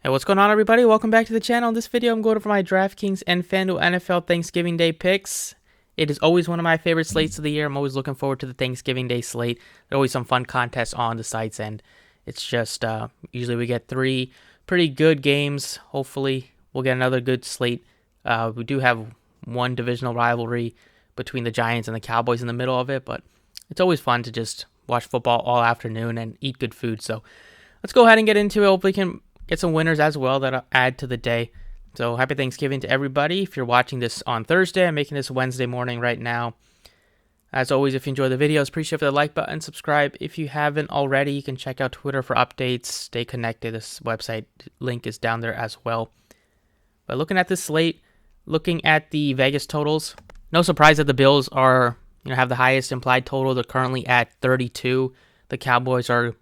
Hey, what's going on, everybody? Welcome back to the channel. In this video, I'm going over my Draftkings and Fanduel NFL Thanksgiving Day picks. It is always one of my favorite slates of the year. I'm always looking forward to the Thanksgiving Day slate. There are always some fun contests on the sites, and it's just usually we get three pretty good games. Hopefully, we'll get another good slate. We do have one divisional rivalry between the Giants and the Cowboys in the middle of it, but it's always fun to just watch football all afternoon and eat good food. So let's go ahead and get into it. Hopefully, we can get some winners as well that'll add to the day. So happy Thanksgiving to everybody. If you're watching this on Thursday, I'm making this Wednesday morning right now. As always, if you enjoy the videos, appreciate the like button, subscribe. If you haven't already, you can check out Twitter for updates. Stay connected. This website link is down there as well. But looking at this slate, looking at the Vegas totals, no surprise that the Bills are have the highest implied total. They're currently at 32. The Cowboys are a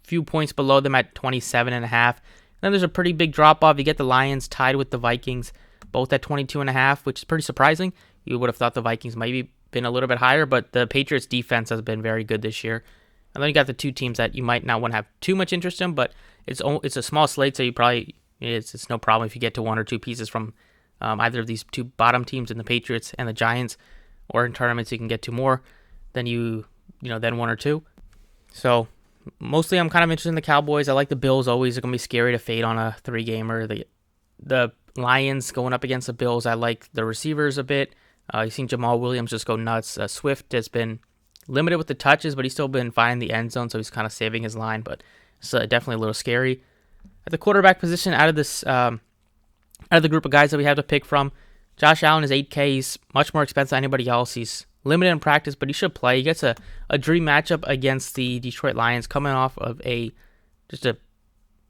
few points below them at 27.5. Then there's a pretty big drop-off. You get the Lions tied with the Vikings, both at 22.5, which is pretty surprising. You would have thought the Vikings might be been a little bit higher, but the Patriots defense has been very good this year. And then you got the two teams that you might not want to have too much interest in, but it's a small slate, so you probably it's no problem if you get to one or two pieces from either of these two bottom teams in the Patriots and the Giants, or in tournaments you can get to more than than one or two. So mostly, I'm kind of interested in the Cowboys. I like the Bills always. They're going to be scary to fade on a three-gamer. The Lions going up against the Bills, I like the receivers a bit. You've seen Jamal Williams just go nuts. Swift has been limited with the touches, but he's still been finding the end zone, so he's kind of saving his line, but it's definitely a little scary. At the quarterback position, out of the group of guys that we have to pick from, Josh Allen is 8K. He's much more expensive than anybody else. He's limited in practice, but he should play. He gets a dream matchup against the Detroit Lions, coming off of just a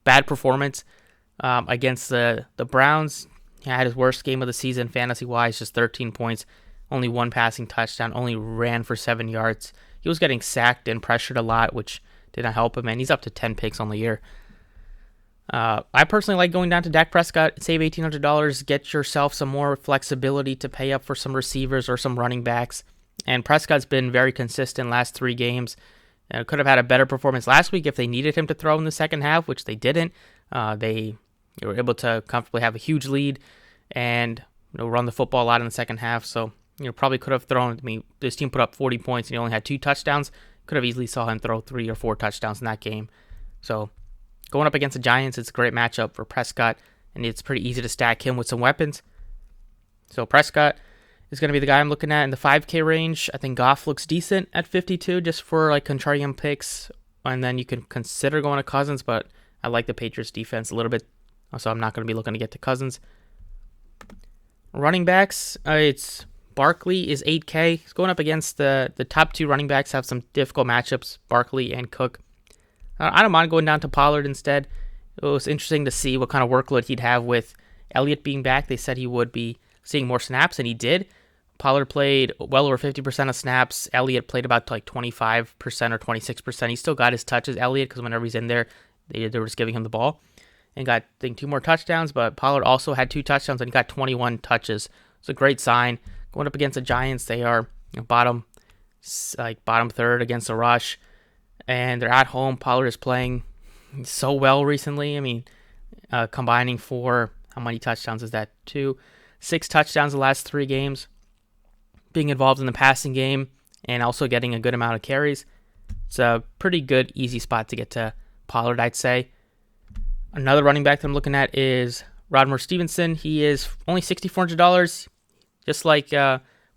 bad performance against the Browns. He had his worst game of the season fantasy-wise, just 13 points, only one passing touchdown, only ran for 7 yards. He was getting sacked and pressured a lot, which did not help him, and he's up to 10 picks on the year. I personally like going down to Dak Prescott, save $1,800, get yourself some more flexibility to pay up for some receivers or some running backs. And Prescott's been very consistent last 3 games. Could have had a better performance last week if they needed him to throw in the second half, which they didn't. They were able to comfortably have a huge lead and run the football a lot in the second half. So probably could have thrown. I mean, this team put up 40 points and he only had 2 touchdowns. Could have easily saw him throw 3 or 4 touchdowns in that game. So going up against the Giants, it's a great matchup for Prescott, and it's pretty easy to stack him with some weapons. So Prescott is going to be the guy I'm looking at in the 5K range. I think Goff looks decent at 52 just for like contrarian picks, and then you can consider going to Cousins, but I like the Patriots defense a little bit, so I'm not going to be looking to get to Cousins. Running backs, it's Barkley is 8K. He's going up against the top 2 running backs, have some difficult matchups, Barkley and Cook. I don't mind going down to Pollard instead. It was interesting to see what kind of workload he'd have with Elliott being back. They said he would be seeing more snaps, and he did. Pollard played well over 50% of snaps. Elliott played about like 25% or 26%. He still got his touches, Elliott, because whenever he's in there, they were just giving him the ball. And got, I think, 2 more touchdowns, but Pollard also had 2 touchdowns, and he got 21 touches. It's a great sign. Going up against the Giants, they are bottom third against the rush. And they're at home. Pollard is playing so well recently. I mean, combining for, how many touchdowns is that? 6 touchdowns the last 3 games. Being involved in the passing game and also getting a good amount of carries. It's a pretty good, easy spot to get to Pollard, I'd say. Another running back that I'm looking at is Rodmer Stevenson. He is only $6,400. Just like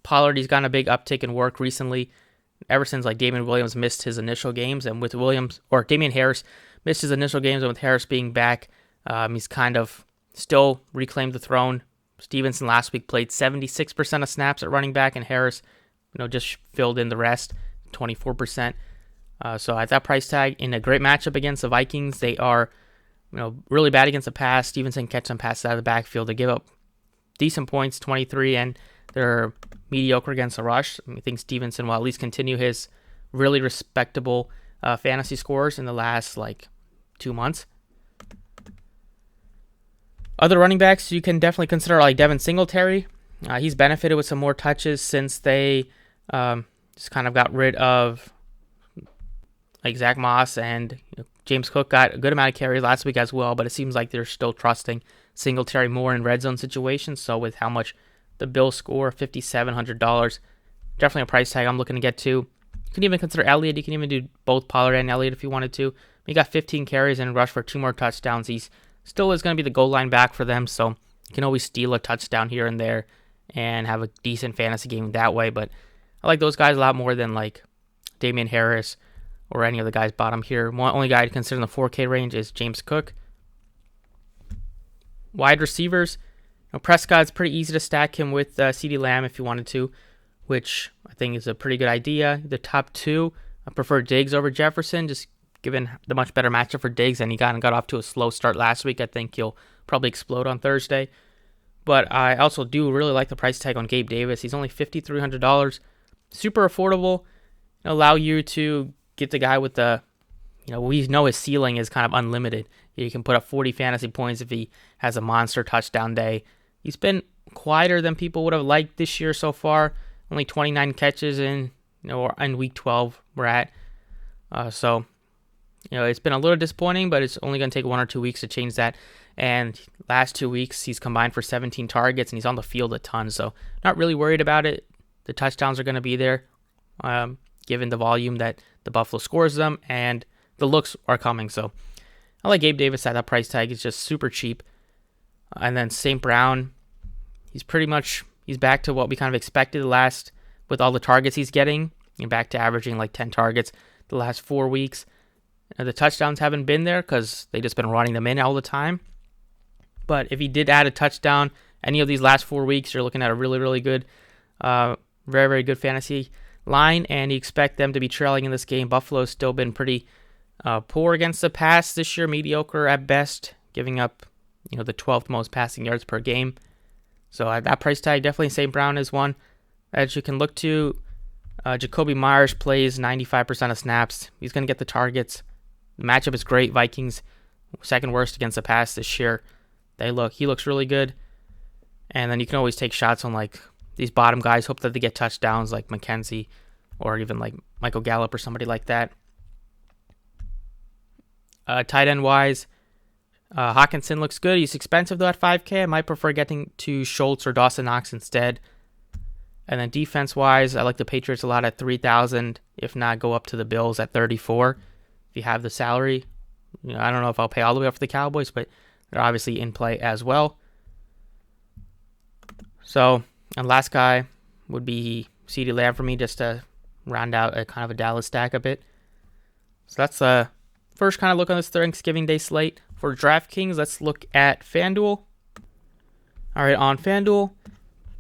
Pollard, he's gotten a big uptick in work recently. Ever since like Damian Williams missed his initial games, and with Damian Harris missed his initial games, and with Harris being back, he's kind of still reclaimed the throne. Stevenson last week played 76% of snaps at running back, and Harris, just filled in the rest, 24%. So at that price tag, in a great matchup against the Vikings, they are, really bad against the pass. Stevenson catch some passes out of the backfield. They give up decent points, 23, and they're mediocre against the rush. I think Stevenson will at least continue his really respectable fantasy scores in the last 2 months. Other running backs you can definitely consider like Devin Singletary. He's benefited with some more touches since they just kind of got rid of like Zach Moss and James Cook got a good amount of carries last week as well, but it seems like they're still trusting Singletary more in red zone situations. So with how much the Bills score, $5,700, definitely a price tag I'm looking to get to. You can even consider Elliott. You can even do both Pollard and Elliott if you wanted to. He got 15 carries and rushed for 2 more touchdowns. He's still is going to be the goal line back for them, so you can always steal a touchdown here and there and have a decent fantasy game that way. But I like those guys a lot more than like Damian Harris or any of the guys bottom here. Only guy to consider in the 4K range is James Cook. Wide receivers, Prescott's pretty easy to stack him with CeeDee Lamb if you wanted to, which I think is a pretty good idea. The top 2, I prefer Diggs over Jefferson, just given the much better matchup for Diggs, and he got off to a slow start last week. I think he'll probably explode on Thursday. But I also do really like the price tag on Gabe Davis. He's only $5,300, super affordable. Allow you to get the guy with the, we know his ceiling is kind of unlimited. You can put up 40 fantasy points if he has a monster touchdown day. He's been quieter than people would have liked this year so far. Only 29 catches in week 12 we're at. So it's been a little disappointing, but it's only going to take 1 or 2 weeks to change that. And last 2 weeks, he's combined for 17 targets, and he's on the field a ton. So not really worried about it. The touchdowns are going to be there, given the volume that the Buffalo scores them, and the looks are coming. So I like Gabe Davis at that price tag. It's just super cheap. And then St. Brown, he's back to what we kind of expected with all the targets he's getting. Back to averaging like 10 targets the last 4 weeks. The touchdowns haven't been there because they just been running them in all the time. But if he did add a touchdown any of these last 4 weeks, you're looking at a really, really good, very, very good fantasy line, and you expect them to be trailing in this game. Buffalo's still been pretty poor against the pass this year, mediocre at best, giving up the 12th most passing yards per game. So at that price tag, definitely St. Brown is one that you can look to. Jacoby Myers plays 95% of snaps. He's going to get the targets. The matchup is great. Vikings, second worst against the pass this year. He looks really good. And then you can always take shots on like these bottom guys. Hope that they get touchdowns like McKenzie or even like Michael Gallup or somebody like that. Tight end wise, Hawkinson looks good. He's expensive though at 5K. I might prefer getting to Schultz or Dawson Knox instead. And then defense wise, I like the Patriots a lot at 3,000. If not, go up to the Bills at 34. If you have the salary, I don't know if I'll pay all the way up for the Cowboys, but they're obviously in play as well. So, and last guy would be CeeDee Lamb for me, just to round out a kind of a Dallas stack a bit. So that's the first kind of look on this Thanksgiving Day slate. For DraftKings, let's look at FanDuel. All right, on FanDuel,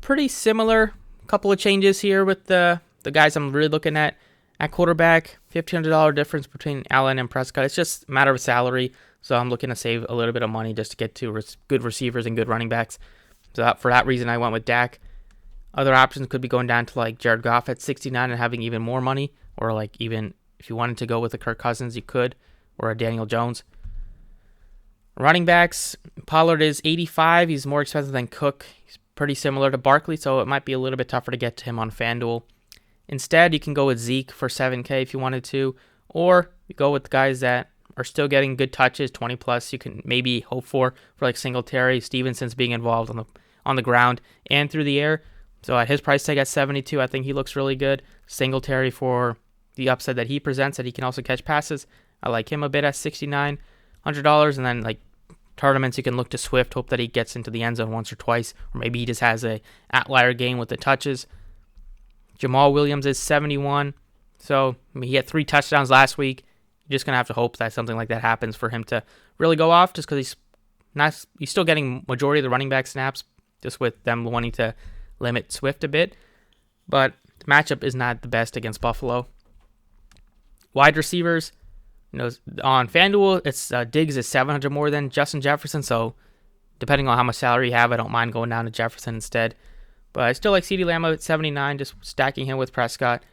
pretty similar. Couple of changes here with the guys I'm really looking at. At quarterback, $1,500 difference between Allen and Prescott. It's just a matter of salary, so I'm looking to save a little bit of money just to get to good receivers and good running backs. So for that reason, I went with Dak. Other options could be going down to like Jared Goff at 69 and having even more money, or like even if you wanted to go with a Kirk Cousins, you could, or a Daniel Jones. Running backs, Pollard is 85. He's more expensive than Cook. He's pretty similar to Barkley, so it might be a little bit tougher to get to him on FanDuel. Instead, you can go with Zeke for 7K if you wanted to, or you go with the guys that are still getting good touches, 20 plus. You can maybe hope for like Singletary, Stevenson's being involved on the ground and through the air. So at his price tag at 72, I think he looks really good. Singletary for the upside that he presents, that he can also catch passes. I like him a bit at $6,900, and then like tournaments, you can look to Swift, hope that he gets into the end zone once or twice, or maybe he just has a outlier game with the touches. Jamal Williams is 71. So, he had 3 touchdowns last week. You're just going to have to hope that something like that happens for him to really go off, just because he's still getting majority of the running back snaps, just with them wanting to limit Swift a bit. But the matchup is not the best against Buffalo. Wide receivers, on FanDuel, it's Diggs is 700 more than Justin Jefferson. So, depending on how much salary you have, I don't mind going down to Jefferson instead. But I still like CeeDee Lamb at 79, just stacking him with Prescott.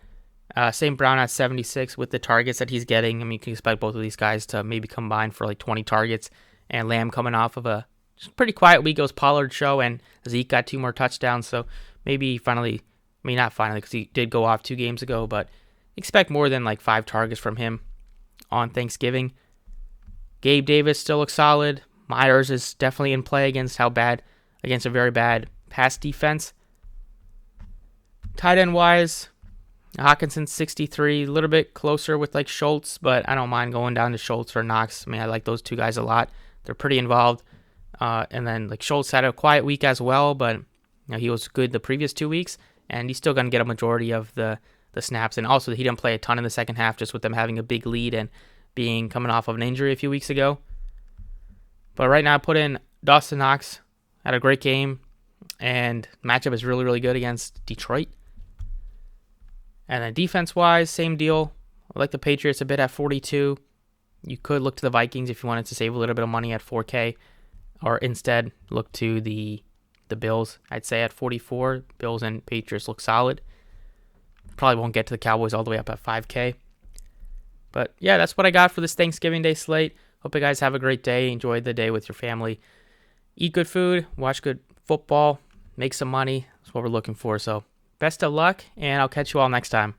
St. Brown at 76 with the targets that he's getting. I mean, you can expect both of these guys to maybe combine for like 20 targets. And Lamb coming off of a just pretty quiet week. It was Pollard's show, and Zeke got 2 more touchdowns. So maybe not finally, because he did go off 2 games ago, but expect more than like 5 targets from him on Thanksgiving. Gabe Davis still looks solid. Myers is definitely in play against a very bad pass defense. Tight end wise, Hawkinson's 63, a little bit closer with like Schultz, but I don't mind going down to Schultz or Knox. I mean, I like those two guys a lot. They're pretty involved. And then like Schultz had a quiet week as well, but he was good the previous 2 weeks, and he's still going to get a majority of the snaps. And also, he didn't play a ton in the second half, just with them having a big lead and coming off of an injury a few weeks ago. But right now, I put in Dawson Knox. Had a great game, and matchup is really, really good against Detroit. And then defense-wise, same deal. I like the Patriots a bit at 42. You could look to the Vikings if you wanted to save a little bit of money at 4K, or instead look to the Bills. I'd say at 44, Bills and Patriots look solid. Probably won't get to the Cowboys all the way up at 5K. But yeah, that's what I got for this Thanksgiving Day slate. Hope you guys have a great day. Enjoy the day with your family. Eat good food, watch good football, make some money. That's what we're looking for. So best of luck, and I'll catch you all next time.